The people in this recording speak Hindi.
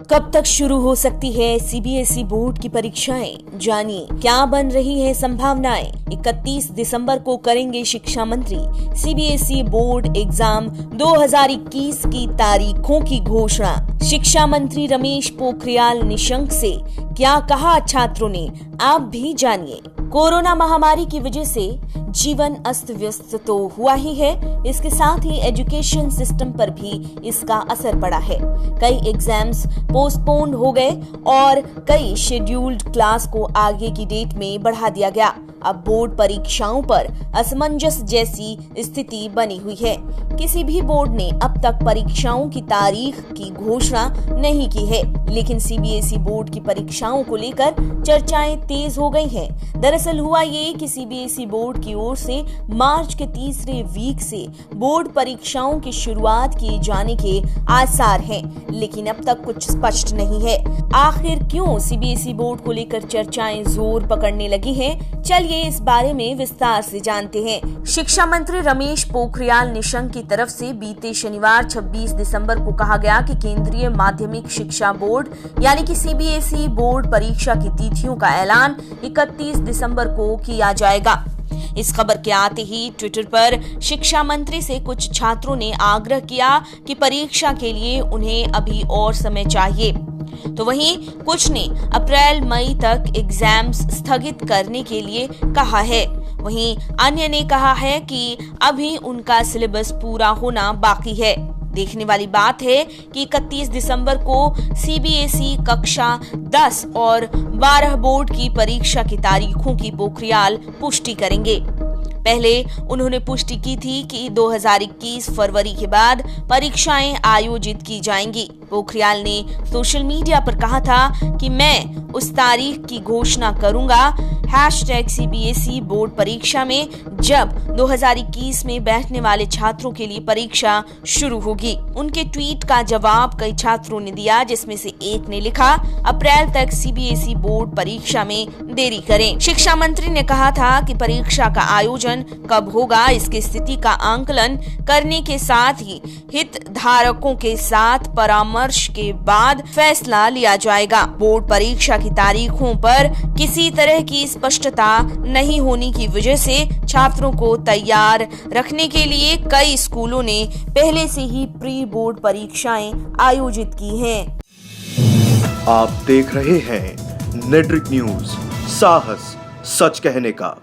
कब तक शुरू हो सकती है सीबीएसई बोर्ड की परीक्षाएं? जानिए क्या बन रही है संभावनाएं। 31 दिसंबर को करेंगे शिक्षा मंत्री सीबीएसई बोर्ड एग्जाम 2021 की तारीखों की घोषणा। शिक्षा मंत्री रमेश पोखरियाल निशंक से क्या कहा छात्रों ने, आप भी जानिए। कोरोना महामारी की वजह से जीवन अस्त व्यस्त तो हुआ ही है, इसके साथ ही एजुकेशन सिस्टम पर भी इसका असर पड़ा है। कई एग्जाम्स पोस्टपोन हो गए और कई शेड्यूल्ड क्लास को आगे की डेट में बढ़ा दिया गया। अब बोर्ड परीक्षाओं पर असमंजस जैसी स्थिति बनी हुई है। किसी भी बोर्ड ने अब तक परीक्षाओं की तारीख की घोषणा नहीं की है, लेकिन सीबीएसई बोर्ड की परीक्षाओं को लेकर चर्चाएं तेज हो गई हैं। दरअसल हुआ ये कि सीबीएसई बोर्ड की ओर से मार्च के तीसरे वीक से बोर्ड परीक्षाओं की शुरुआत किए जाने के आसार हैं, लेकिन अब तक कुछ स्पष्ट नहीं है। आखिर क्यों सीबीएसई बोर्ड को लेकर चर्चाएं जोर पकड़ने लगी हैं? चलिए इस बारे में विस्तार से जानते हैं। शिक्षा मंत्री रमेश पोखरियाल निशंक की तरफ से बीते शनिवार 26 दिसंबर को कहा गया कि केंद्रीय माध्यमिक शिक्षा बोर्ड यानी कि सीबीएसई बोर्ड परीक्षा की तिथियों का ऐलान 31 दिसंबर को किया जाएगा। इस खबर के आते ही ट्विटर पर शिक्षा मंत्री से कुछ छात्रों ने आग्रह किया कि परीक्षा के लिए उन्हें अभी और समय चाहिए, तो वहीं कुछ ने अप्रैल मई तक एग्जाम्स स्थगित करने के लिए कहा है। वहीं अन्य ने कहा है कि अभी उनका सिलेबस पूरा होना बाकी है। देखने वाली बात है कि 31 दिसंबर को सीबीएसई कक्षा 10 और 12 बोर्ड की परीक्षा की तारीखों की पोखरियाल पुष्टि करेंगे। पहले उन्होंने पुष्टि की थी कि 2021 फरवरी के बाद परीक्षाएं आयोजित की जाएंगी। पोखरियाल ने सोशल मीडिया पर कहा था कि मैं उस तारीख की घोषणा करूंगा #CBSE बोर्ड परीक्षा में जब 2021 में बैठने वाले छात्रों के लिए परीक्षा शुरू होगी। उनके ट्वीट का जवाब कई छात्रों ने दिया, जिसमें से एक ने लिखा, अप्रैल तक सीबीएसई बोर्ड परीक्षा में देरी करें। शिक्षा मंत्री ने कहा था कि परीक्षा का आयोजन कब होगा इसकी स्थिति का आंकलन करने के साथ ही हितधारकों के साथ परामर्श के बाद फैसला लिया जाएगा। बोर्ड परीक्षा की तारीखों पर किसी तरह की स्पष्टता नहीं होने की वजह से छात्रों को तैयार रखने के लिए कई स्कूलों ने पहले से ही प्री बोर्ड परीक्षाएं आयोजित की हैं। आप देख रहे हैं नेटरिक न्यूज, साहस सच कहने का।